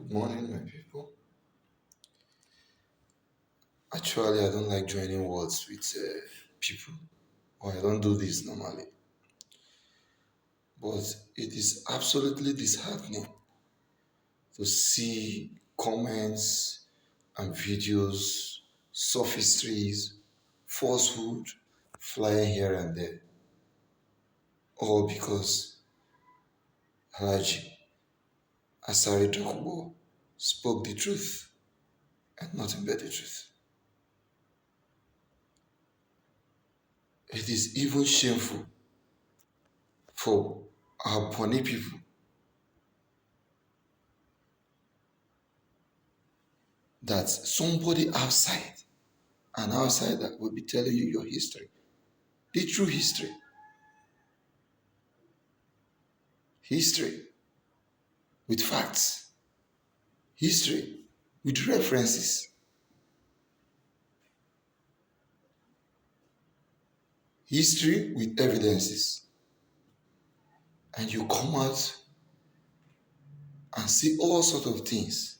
Good morning, my people. Actually, I don't like joining words with people, or I don't do this normally. But it is absolutely disheartening to see comments and videos, sophistries, falsehood flying here and there, all because Haji Asari Dokubo spoke the truth and nothing but the truth. It is even shameful for our Pony people that somebody outside, an outsider, will be telling you your history, the true history, history with facts, history with references, history with evidences, and you come out and see all sorts of things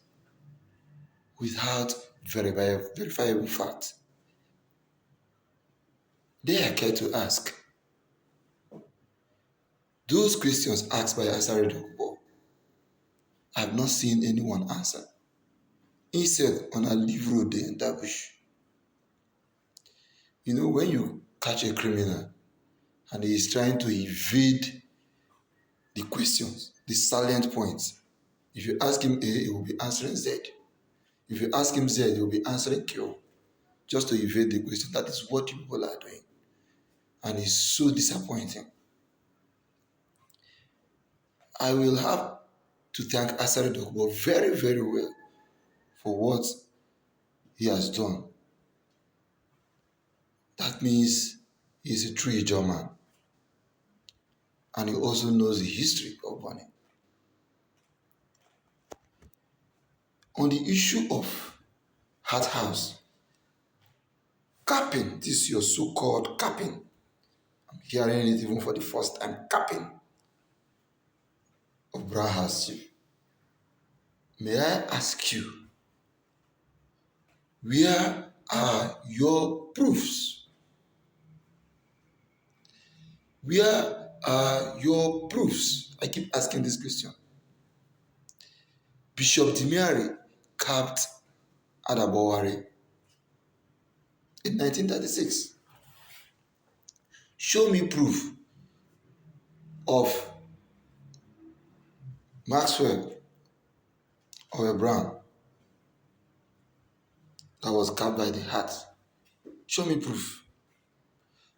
without verifiable facts. They are care to ask. Those questions asked by Asari Dokubo, I've not seen anyone answer. Instead, on a leave road there in that bush, when you catch a criminal and he is trying to evade the questions, the salient points, if you ask him A, he will be answering Z. If you ask him Z, he will be answering Q, just to evade the question. That is what you people are doing. And it's so disappointing. I will have to thank Asari Dokubo very, very well for what he has done. That means he's a true German. And he also knows the history of Bonnie. On the issue of Hart House, capping, this is your so-called capping. I'm hearing it even for the first time, capping of Brown House Chief. May I ask you, where are your proofs? Where are your proofs? I keep asking this question. Bishop Dimiari capped Adabowari in 1936. Show me proof of Maxwell or a Brown that was capped by the Hart. Show me proof.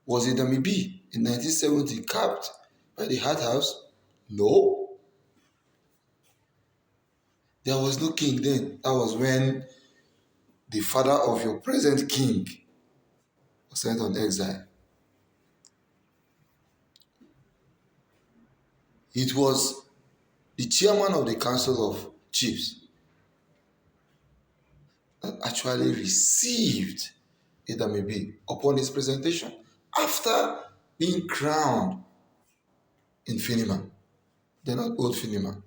Was it Damibi in 1970 capped by the Hart House? No. There was no king then. That was when the father of your present king was sent on exile. It was the chairman of the Council of Chiefs that actually received Idamibi upon his presentation after being crowned in Finima, then at Old Finima.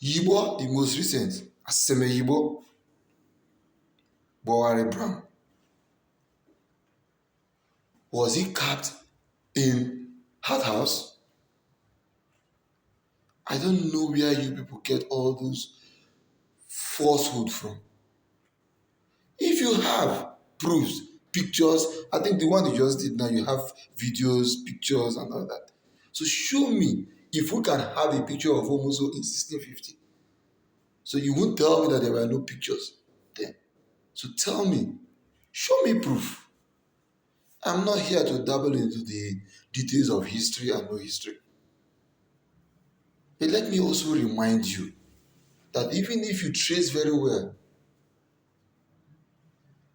Yibo, the most recent, Aseme Yibo, Buoye Brown. Was he capped in Hart House? I don't know where you people get all those falsehood from. If you have proofs, pictures, I think the one you just did now, you have videos, pictures, and all that. So show me if we can have a picture of Omuso in 1650. So you won't tell me that there were no pictures then. So tell me, show me proof. I'm not here to dabble into the details of history and no history. But let me also remind you that even if you trace very well,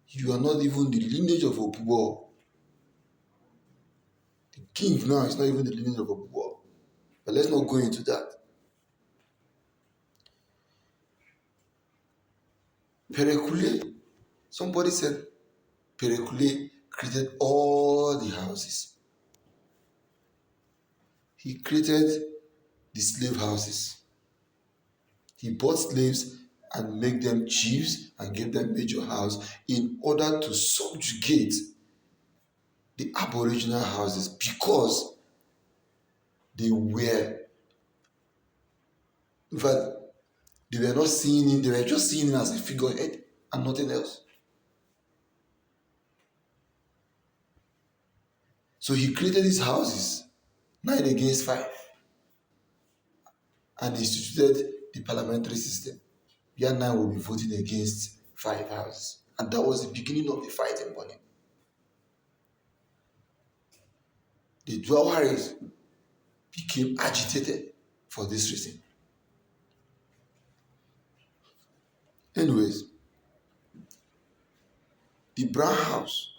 you are not even the lineage of Opubo. The king now is not even the lineage of Opubo. But let's not go into that. Perekule, somebody said Perekule created all the houses. He created the slave houses. He bought slaves and made them chiefs and gave them major house in order to subjugate the aboriginal houses because they were, in fact, they were not seeing him, they were just seeing him as a figurehead and nothing else. So he created these houses, 9 against 5, and instituted the parliamentary system. Where 9 will be voting against 5 houses. And that was the beginning of the fighting burning. The Duawaris became agitated for this reason. Anyways, the Brown House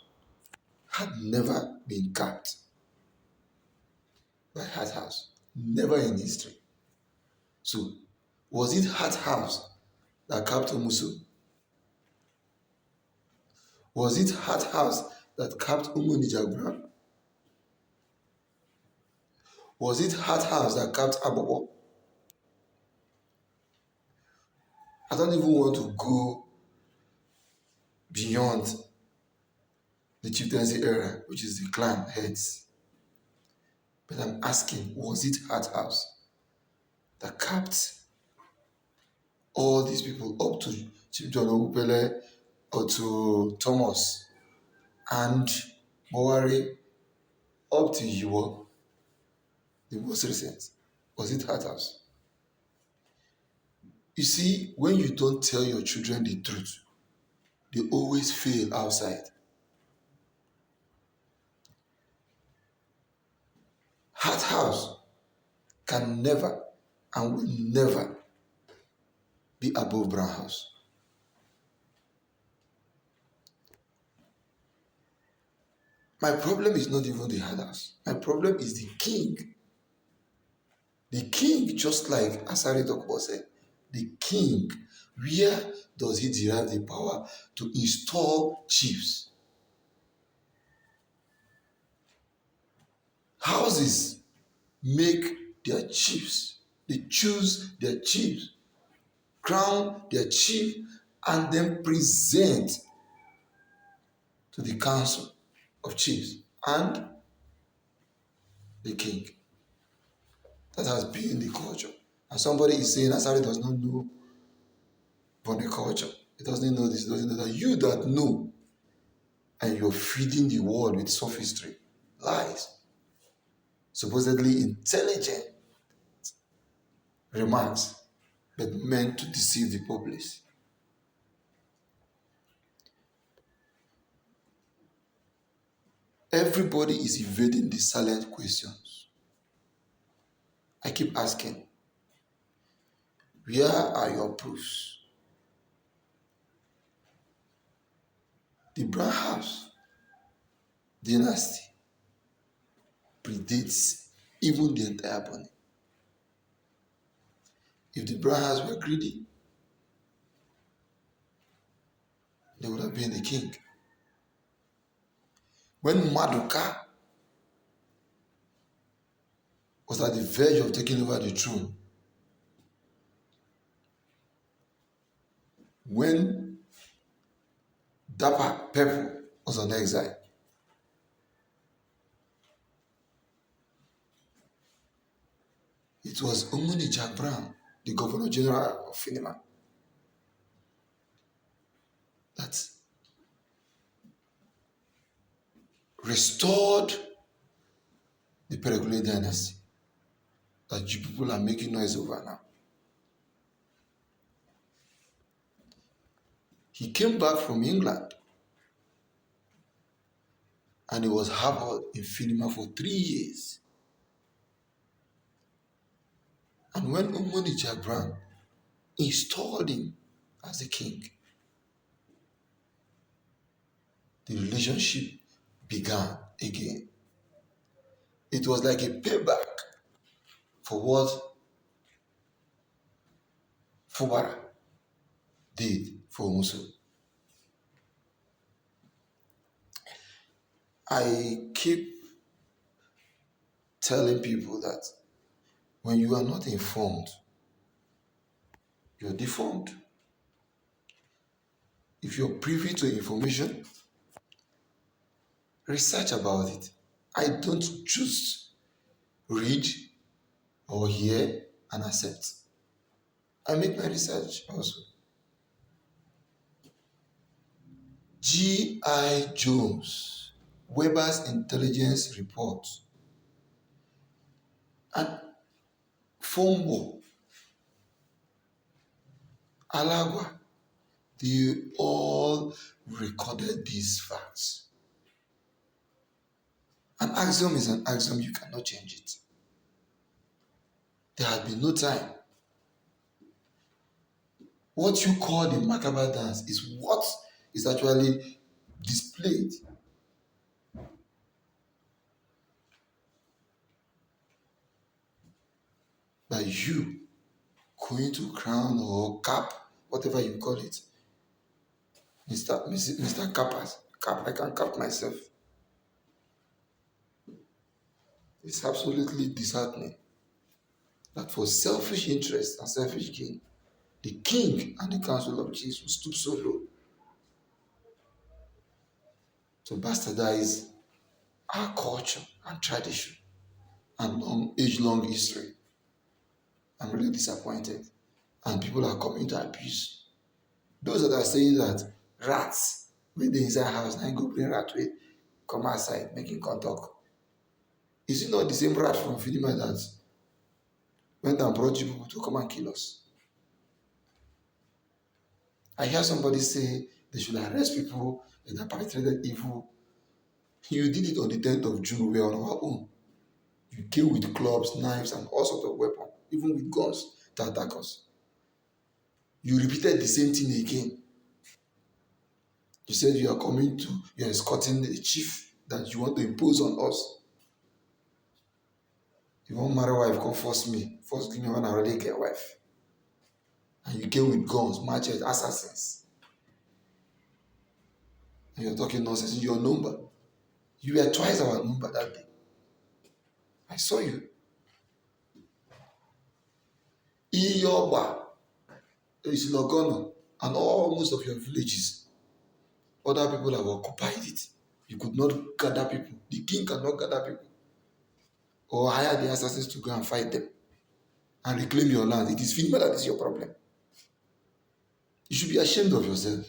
had never been capped by Hart House. Never in history. So, was it Hart House that capped Omuso? Was it Hart House that capped Umunija Brown? Was it Hart House that capped Abobo? I don't even want to go beyond the chieftaincy era, which is the clan heads. But I'm asking, was it Hart House that capped all these people up to Chief John Ogupele or to Thomas and Mowari up to Yiwo, the most recent? Was it Hart House? You see, when you don't tell your children the truth, they always fail outside. Hart House can never and will never be above Brown House. My problem is not even the Hart House. My problem is the king. The king, just like Asari Dokubo said, the king, where does he derive the power to install chiefs? Houses make their chiefs. They choose their chiefs, crown their chief, and then present to the council of chiefs and the king. That has been the culture. And somebody is saying Asari does not know Bonny culture. He doesn't know this, he doesn't know that. You that know, and you're feeding the world with sophistry, lies, supposedly intelligent remarks, but meant to deceive the populace. Everybody is evading the silent questions. I keep asking, where are your proofs? The Brown House dynasty predates even the entire Bonny. If the Brown House were greedy, they would have been the king. When Maduka was at the verge of taking over the throne, when Dapa Pepu was on exile, it was Omuni Jack Brown, the Governor General of Finima, that restored the Peregrine dynasty that you people are making noise over now. He came back from England and he was harbored in Finima for 3 years. And when Omoni Jack Brown installed him as the king, the relationship began again. It was like a payback for what Fubara did for Omuso. I keep telling people that when you are not informed, you're deformed. If you're privy to information, research about it. I don't just read or hear and accept. I make my research also. G.I. Jones, Weber's intelligence report, and Fombo, Alagwa, they all recorded these facts. An axiom is an axiom, you cannot change it. There had been no time. What you call the macabre dance is what is actually displayed by you going to crown or cap, whatever you call it. Mr. Cappers, cap, I can cap myself. It's absolutely disheartening that for selfish interest and selfish gain, the king and the council of chiefs will stoop so low to bastardize our culture and tradition and age-long history. I'm really disappointed. And people are coming to abuse. Those that are saying that rats when they inside house, now go bring rat with, come outside, making contact. Is it not the same rat from Finima that went and brought you people to come and kill us? I hear somebody say they should arrest people that perpetrated evil. You did it on the 10th of June, we were on our own. You came with clubs, knives, and all sorts of weapons, even with guns to attack us. You repeated the same thing again. You said you are escorting the chief that you want to impose on us. You won't marry wife, come force me. Force me when I already get wife. And you came with guns, machetes, assassins. And you're talking nonsense in your number. You were twice our number that day. I saw you. Iyoba, Isilogono, and most of your villages, other people have occupied it. You could not gather people. The king cannot gather people. Or hire the assassins to go and fight them and reclaim your land. It is FINMA that is your problem. You should be ashamed of yourself.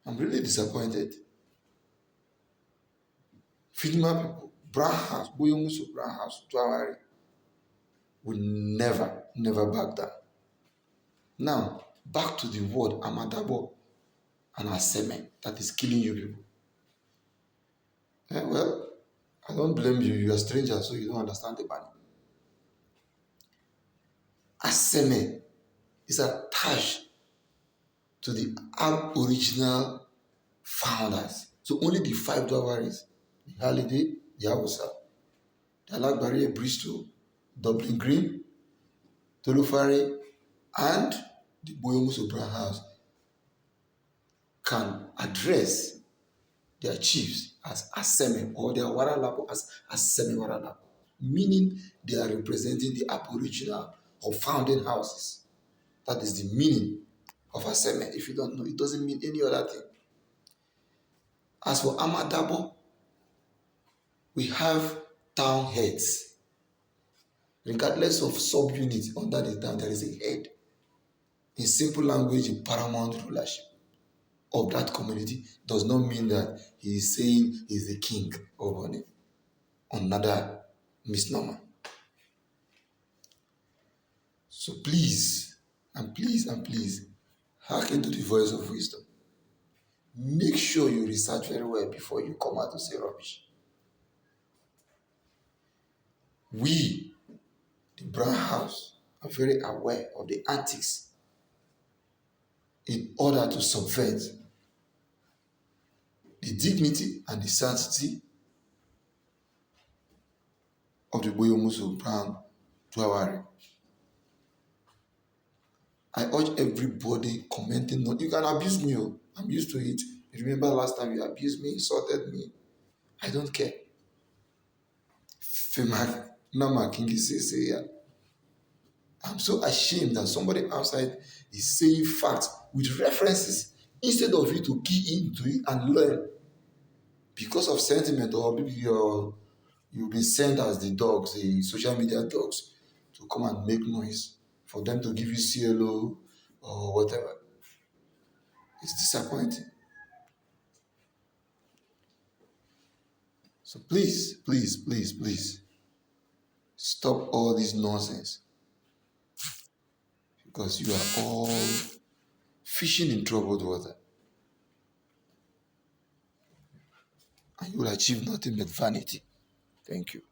I'm really disappointed. FINMA people, Brown House, Buoye Omuso Brown Duawari, will never back down. Now, back to the word Amadabo and Aseme that is killing you people. Well, I don't blame you. You are strangers, so you don't understand the Bible. Aseme is attached to the original founders. So only the 5 Duawaris, the Halliday, the Hausa, the Alagbari, Bristol, Dublin Green, Tolufare, and the Buoye Omuso Brown House can address their chiefs as Aseme or their Waralapo as Aseme Waralapo, meaning they are representing the aboriginal or founding houses. That is the meaning of Aseme. If you don't know, it doesn't mean any other thing. As for Amadabo, we have town heads. Regardless of subunits under the town, there is a head. In simple language, a paramount rulership of that community does not mean that he is saying he's the king of Bonny. Another misnomer. So please, and please, hearken to the voice of wisdom. Make sure you research very well before you come out to say rubbish. We, the Brown House, are very aware of the antics in order to subvert the dignity and the sanctity of the Buoye Omuso Brown Duawari. I urge everybody commenting, you can abuse me, I'm used to it. You remember last time you abused me, insulted me. I don't care. Fema Nama Kingi say, I'm so ashamed that somebody outside is saying facts with references instead of you to key into it and learn because of sentiment, or maybe you've been sent as the dogs, the social media dogs, to come and make noise for them to give you CLO or whatever. It's disappointing. So please, please, please, please stop all this nonsense because you are all fishing in troubled water and you will achieve nothing but vanity. Thank you.